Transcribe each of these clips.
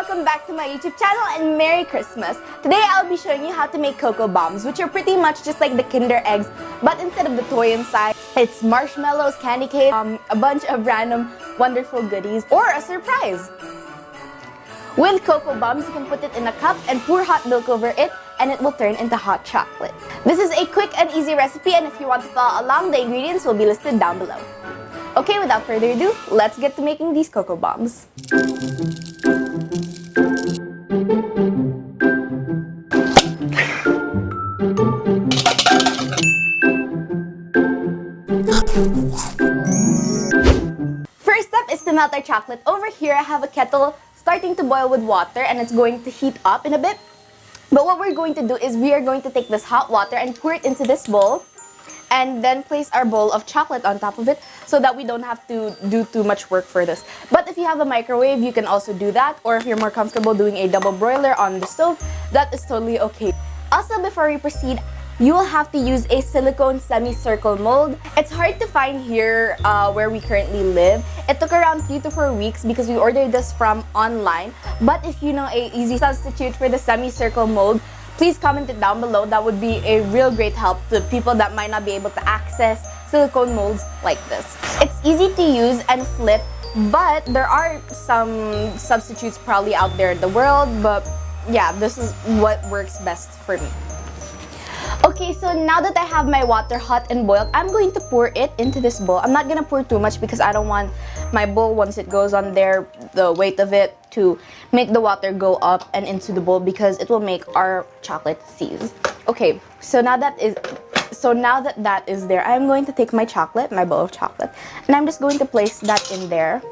welcome back to my YouTube channel and Merry Christmas! Today I'll be showing you how to make cocoa bombs, which are pretty much just like the Kinder eggs, but instead of the toy inside, it's marshmallows, candy cane, a bunch of random wonderful goodies, or a surprise! With cocoa bombs, you can put it in a cup and pour hot milk over it, and it will turn into hot chocolate. This is a quick and easy recipe, and if you want to follow along, the ingredients will be listed down below. Okay, without further ado, let's get to making these cocoa bombs. First step is to melt our chocolate. Over here, I have a kettle starting to boil with water, and it's going to heat up in a bit. But what we're going to do is we are going to take this hot water and pour it into this bowl, and then place our bowl of chocolate on top of it so that we don't have to do too much work for this. But if you have a microwave, you can also do that, or if you're more comfortable doing a double broiler on the stove, that is totally okay. Also, before we proceed, you will have to use a silicone semicircle mold. It's hard to find here where we currently live. It took around 3 to 4 weeks because we ordered this from online. But if you know an easy substitute for the semicircle mold, please comment it down below. That would be a real great help to people that might not be able to access silicone molds like this. It's easy to use and flip, but there are some substitutes probably out there in the world, but yeah, this is what works best for me. Okay, so now that I have my water hot and boiled, I'm going to pour it into this bowl. I'm not gonna pour too much because I don't want my bowl, once it goes on there, the weight of it, to make the water go up and into the bowl because it will make our chocolate seize. Okay, so now that that is there, I'm going to take my chocolate, my bowl of chocolate, and I'm just going to place that in there.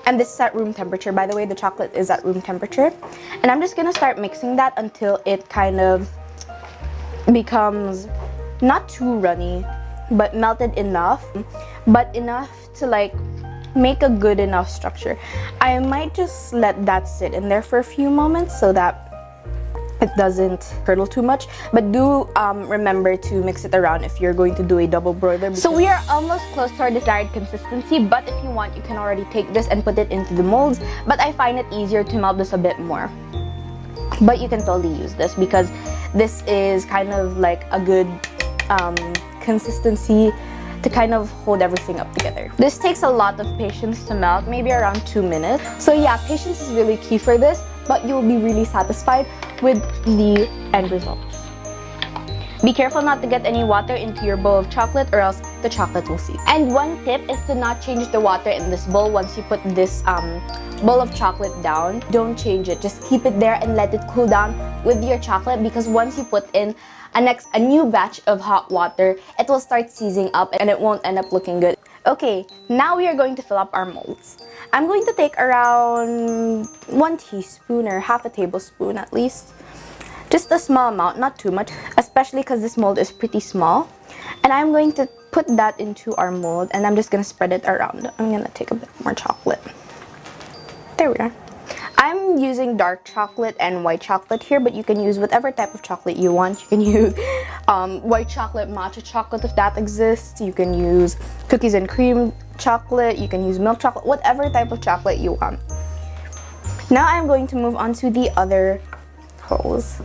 And this is at room temperature. By the way, the chocolate is at room temperature. And I'm just gonna start mixing that until it kind of becomes not too runny, but melted enough, but enough to like make a good enough structure. I might just let that sit in there for a few moments so that it doesn't curdle too much, but do remember to mix it around if you're going to do a double broiler. So we are almost close to our desired consistency, but if you want, you can already take this and put it into the molds, but I find it easier to melt this a bit more. But you can totally use this because this is kind of like a good consistency to kind of hold everything up together. This takes a lot of patience to melt, maybe around 2 minutes. So yeah, patience is really key for this, but you'll be really satisfied with the end results. Be careful not to get any water into your bowl of chocolate or else the chocolate will seize. And one tip is to not change the water in this bowl once you put this bowl of chocolate down. Don't change it, just keep it there and let it cool down with your chocolate, because once you put in a new batch of hot water, it will start seizing up and it won't end up looking good. Okay, now we are going to fill up our molds. I'm going to take around 1 teaspoon or half a tablespoon at least. Just a small amount, not too much, especially because this mold is pretty small. And I'm going to put that into our mold, and I'm just going to spread it around. I'm going to take a bit more chocolate. There we are. I'm using dark chocolate and white chocolate here, but you can use whatever type of chocolate you want. You can use white chocolate, matcha chocolate if that exists. You can use cookies and cream chocolate. You can use milk chocolate, whatever type of chocolate you want. Now I'm going to move on to the other holes.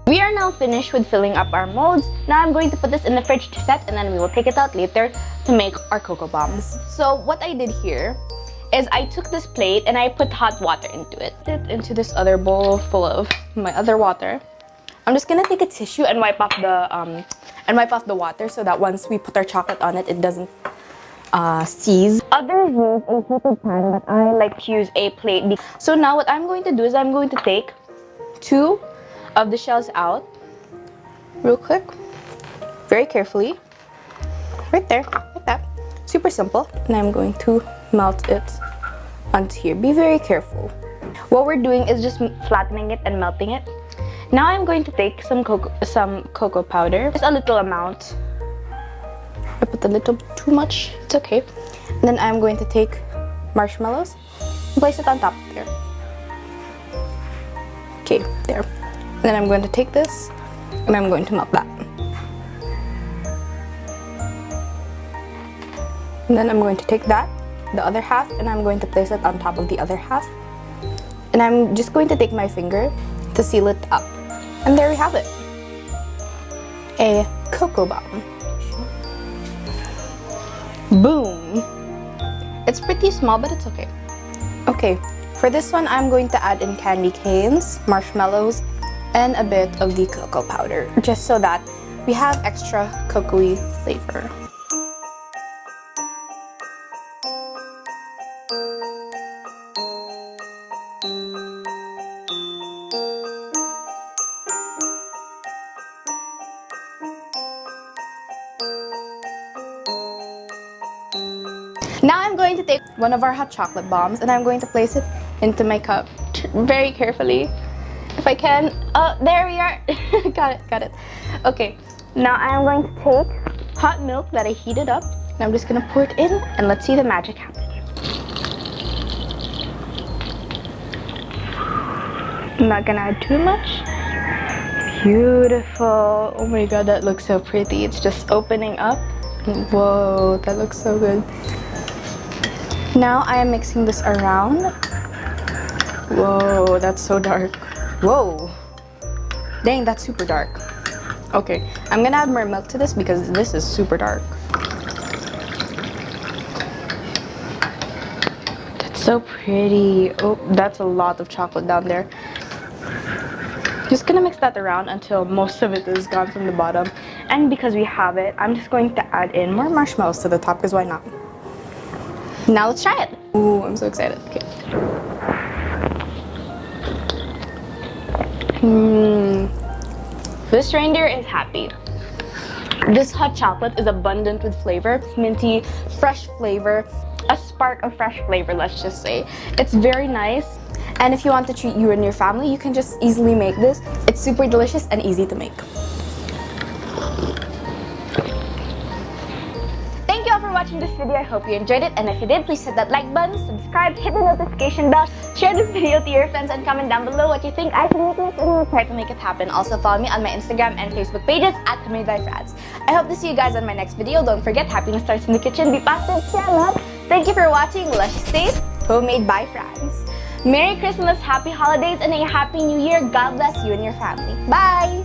We are now finished with filling up our molds. Now I'm going to put this in the fridge to set, and then we will take it out later to make our cocoa bombs. So what I did here is I took this plate and I put hot water into it. Into this other bowl full of my other water. I'm just gonna take a tissue and wipe off the water so that once we put our chocolate on it, it doesn't seize. Others use a heated pan, but I like to use a plate. So now what I'm going to do is I'm going to take 2 of the shells out real quick, very carefully, right there, like that. Super simple. And I'm going to melt it onto here. Be very careful. What we're doing is just flattening it and melting it. Now I'm going to take some cocoa powder, just a little amount. I put a little too much, it's okay. And then I'm going to take marshmallows and place it on top there. Okay, there. Then I'm going to take this and I'm going to melt that. And then I'm going to take that, the other half, and I'm going to place it on top of the other half. And I'm just going to take my finger to seal it up. And there we have it. A cocoa bomb. Boom! It's pretty small, but it's okay. Okay, for this one, I'm going to add in candy canes, marshmallows, and a bit of the cocoa powder, just so that we have extra cocoa-y flavor. Now I'm going to take one of our hot chocolate bombs and I'm going to place it into my cup very carefully, if I can. Oh, there we are. Got it. Okay, now I'm going to take hot milk that I heated up and I'm just gonna pour it in and let's see the magic happen. I'm not gonna add too much. Beautiful. Oh my god, that looks so pretty. It's just opening up. Whoa, that looks so good. Now I am mixing this around. Whoa, that's so dark. Whoa. Dang, that's super dark. Okay, I'm gonna add more milk to this because this is super dark. That's so pretty. Oh, that's a lot of chocolate down there. Just gonna mix that around until most of it is gone from the bottom. And because we have it, I'm just going to add in more marshmallows to the top because why not? Now let's try it. Ooh, I'm so excited. Okay. This reindeer is happy. This hot chocolate is abundant with flavor, minty, fresh flavor, a spark of fresh flavor, let's just say. It's very nice. And if you want to treat you and your family, you can just easily make this. It's super delicious and easy to make. Thank you all for watching this video. I hope you enjoyed it, and if you did, please hit that like button, subscribe, hit the notification bell, share this video to your friends, and comment down below what you think I should make next, and we'll try to make it happen. Also follow me on my Instagram and Facebook pages at homemadebyfranz. I hope to see you guys on my next video. Don't forget, happiness starts in the kitchen. Be positive, share love. Thank you for watching Luscious Taste, Homemade by Franz. Merry Christmas, Happy Holidays, and a Happy New Year. God bless you and your family. Bye!